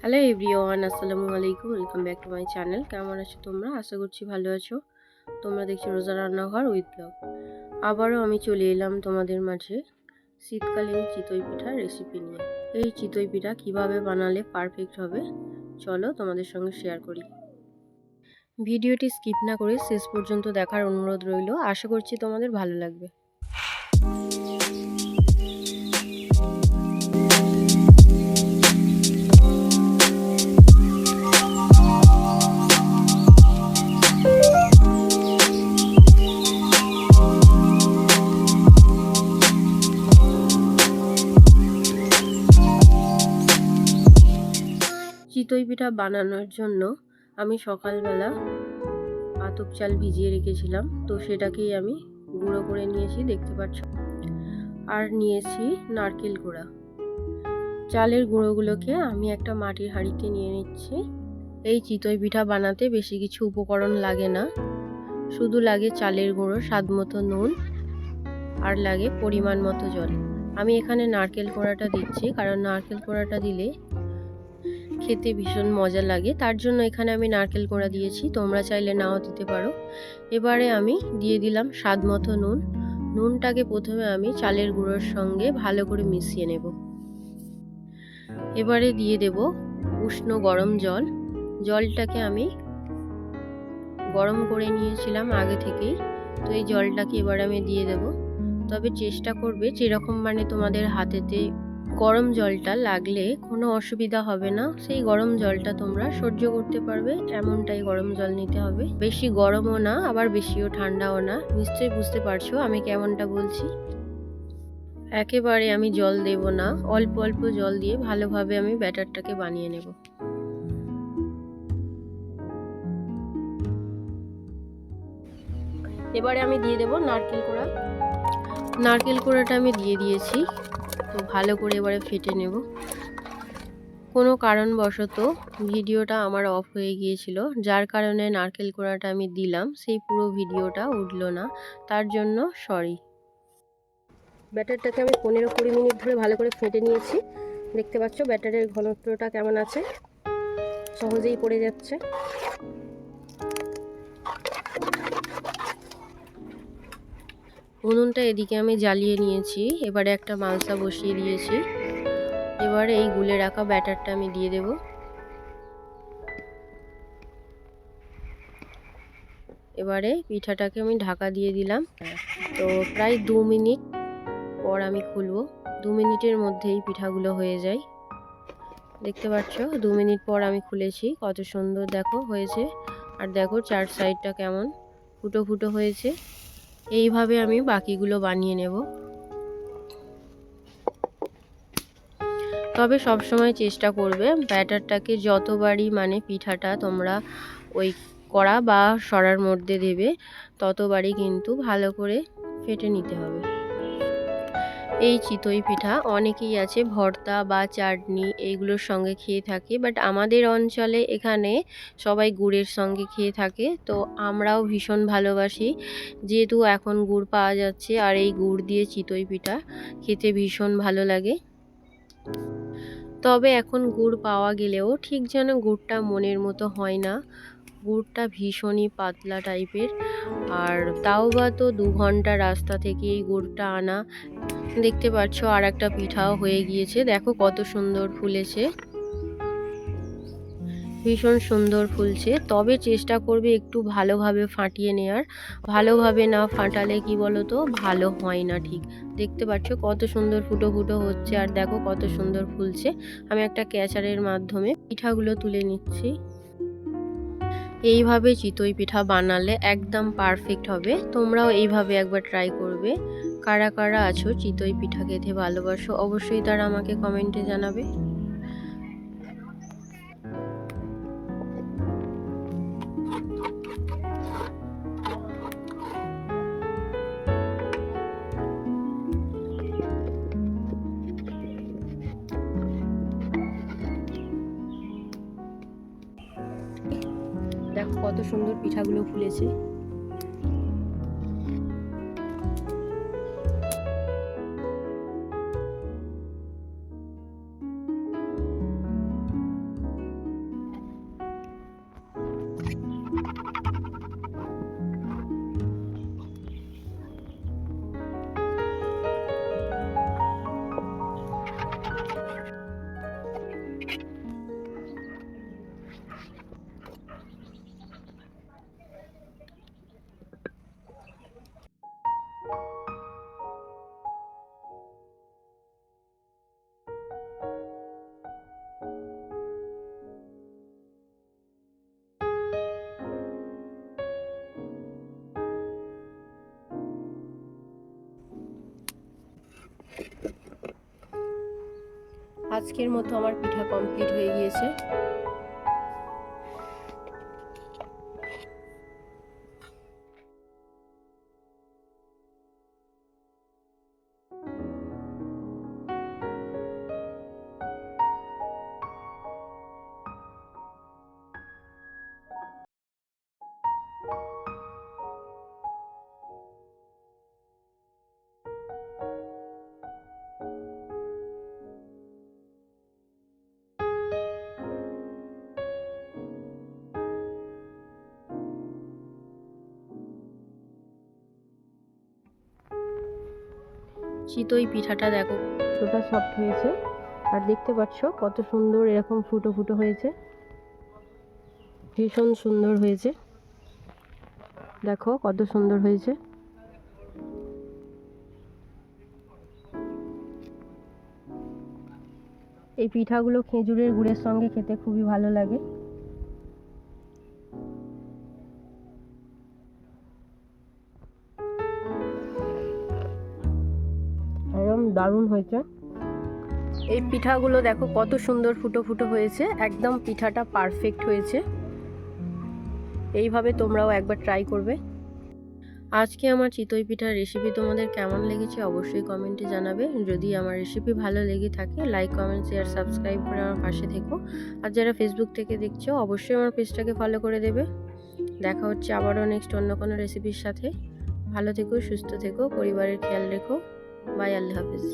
Hello everyone, আসসালামু আলাইকুম। Welcome back to my channel. কেমন আছো তোমরা? আশা করছি ভালো আছো। তোমরা দেখছো রোজা রান্নাঘর উইথ ব্লগ। আবারও আমি চলে এলাম তোমাদের মাঝে শীতকালীন চিতই পিঠার রেসিপি নিয়ে। এই চিতই পিঠা কিভাবে বানালে পারফেক্ট হবে চলো তোমাদের সঙ্গে শেয়ার করি। ভিডিওটি স্কিপ না করে শেষ পর্যন্ত দেখার অনুরোধ রইল। আশা করছি তোমাদের ভালো লাগবে। চিতই পিঠা বানানোর জন্য আমি সকালবেলা আতপ চাল ভিজিয়ে রেখেছিলাম, তো সেটাকেই আমি গুঁড়ো করে নিয়েছি, দেখতে পাচ্ছ। আর নিয়েছি নারকেল কোড়া। চালের গুঁড়োগুলোকে আমি একটা মাটির হাঁড়িতে নিয়ে নিচ্ছি। এই চিতই পিঠা বানাতে বেশি কিছু উপকরণ লাগে না, শুধু লাগে চালের গুঁড়ো, স্বাদ মতো নুন, আর লাগে পরিমাণ মতো জল। আমি এখানে নারকেল কোড়াটা দিচ্ছি, কারণ নারকেল কোড়াটা দিলে খেতে ভীষণ মজা লাগে, তার জন্য এখানে আমি নারকেল কোড়া দিয়েছি। তোমরা চাইলে নাও দিতে পারো। এবারে আমি দিয়ে দিলাম স্বাদ মতো নুন। নুনটাকে প্রথমে আমি চালের গুঁড়োর সঙ্গে ভালো করে মিশিয়ে নেব। এবারে দিয়ে দেব উষ্ণ গরম জল। জলটাকে আমি গরম করে নিয়েছিলাম আগে থেকেই, তো এই জলটাকে এবার আমি দিয়ে দেব। তবে চেষ্টা করবে যেরকম তোমাদের হাতেতে গরম জলটা লাগলে কোনো অসুবিধা হবে না, সেই গরম জলটা তোমরা সহ্য করতে পারবে এমনটাই গরম জল নিতে হবে। বেশি গরমও না, আবার বেশিও ঠান্ডাও না। নিশ্চয়ই বুঝতে পারছো আমি কেমনটা বলছি। একেবারে আমি জল দেব না, অল্প অল্প জল দিয়ে ভালোভাবে আমি ব্যাটারটাকে বানিয়ে নেব। এবারে আমি দিয়ে দেব নারকেল কোড়া। নারকেল কোড়াটা আমি দিয়ে দিয়েছি, তো ভালো করে এবারে ফেটে নেব। কোনো কারণবশত ভিডিওটা আমার অফ হয়ে গিয়েছিল, যার কারণে নারকেল কোড়াটা আমি দিলাম, সেই পুরো ভিডিওটা উঠলো না, তার জন্য সরি। ব্যাটারটাকে আমি 15-20 মিনিট ধরে ভালো করে ফেটে নিয়েছি। দেখতে পাচ্ছ ব্যাটারের ঘনত্বটা কেমন আছে, সহজেই পড়ে যাচ্ছে। উনুনটা এদিকে আমি জ্বালিয়ে নিয়েছি, এবারে একটা মালসা বসিয়ে দিয়েছি। এবারে এই গুলে রাখা ব্যাটারটা আমি দিয়ে দেব। এবারে পিঠাটাকে আমি ঢাকা দিয়ে দিলাম। তো প্রায় 2 মিনিট পর আমি খুলবো। 2 মিনিটের মধ্যেই পিঠাগুলো হয়ে যায়। দেখতে পাচ্ছ 2 মিনিট পর আমি খুলেছি, কত সুন্দর দেখো হয়েছে। আর দেখো চার সাইডটা কেমন ফুটো ফুটো হয়েছে। এইভাবে আমি বাকিগুলো বানিয়ে নেব। তবে সব সময় চেষ্টা করবে ব্যাটারটাকে যতবারই পিঠাটা তোমরা ওই কড়া বা সরার মধ্যে দেবে, ততবারই কিন্তু ভালো করে ফেটে নিতে হবে। এই চিতই পিঠা অনেকেই আছে ভর্তা বা চাটনি এইগুলোর সঙ্গে খেয়ে থাকে, বাট আমাদের অঞ্চলে এখানে সবাই গুড়ের সঙ্গে খেয়ে থাকে। তো আমরাও ভীষণ ভালোবাসি, যেহেতু এখন গুড় পাওয়া যাচ্ছে, আর এই গুড় দিয়ে চিতই পিঠা খেতে ভীষণ ভালো লাগে। তবে এখন গুড় পাওয়া গেলেও ঠিক যেন গুড়টা মনের মতো হয় না, গুড়টা ভীষণই পাতলা টাইপের। আর তাও বা তো 2 ঘন্টা রাস্তা থেকে এই গুড়টা আনা। দেখতে পাচ্ছ আর একটা পিঠাও হয়ে গিয়েছে, দেখো কত সুন্দর ফুলেছে, ভীষণ সুন্দর ফুলছে। তবে চেষ্টা করবে একটু ভালোভাবে ফাটিয়ে নেওয়ার, ভালোভাবে না ফাটালে কি বলতো ভালো হয় না ঠিক। দেখতে পাচ্ছ কত সুন্দর ফুটো ফুটো হচ্ছে, আর দেখো কত সুন্দর ফুলছে। আমি একটা ক্যাচারের মাধ্যমে পিঠাগুলো তুলে নিচ্ছি। এইভাবে চিতই পিঠা বানালে একদম পারফেক্ট হবে। তোমরাও এইভাবে একবার ট্রাই করবে। কারা কারা আছো চিতই পিঠা খেতে ভালোবাসো, অবশ্যই তারা আমাকে কমেন্টে জানাবে। দেখো কত সুন্দর পিঠাগুলো ফুলেছে। আজকের মতো আমার পিঠা কমপ্লিট হয়ে গিয়েছে। চিতই পিঠাটা দেখো কতটা সফট হয়েছে, আর দেখতে পাচ্ছ কত সুন্দর এরকম ফুটো ফুটো হয়েছে, ভীষণ সুন্দর হয়েছে। দেখো কত সুন্দর হয়েছে। এই পিঠাগুলো খেজুরের গুড়ের সঙ্গে খেতে খুবই ভালো লাগে। একদম দারুণ হয়েছে। এই পিঠাগুলো দেখো কত সুন্দর ফুটো ফুটো হয়েছে, একদম পিঠাটা পারফেক্ট হয়েছে। এইভাবে তোমরাও একবার ট্রাই করবে। আজকে আমার চিতই পিঠার রেসিপি তোমাদের কেমন লেগেছে অবশ্যই কমেন্টে জানাবে। যদি আমার রেসিপি ভালো লেগে থাকে লাইক, কমেন্ট, শেয়ার, সাবস্ক্রাইব করে আমার পাশে থেকো। আর যারা ফেসবুক থেকে দেখছো অবশ্যই আমার পেজটাকে ফলো করে দেবে। দেখা হচ্ছে আবারও নেক্সট অন্য কোনো রেসিপির সাথে। ভালো থেকো, সুস্থ থেকো, পরিবারের খেয়াল রেখো। বাই, আল্লাহ হাফিজ।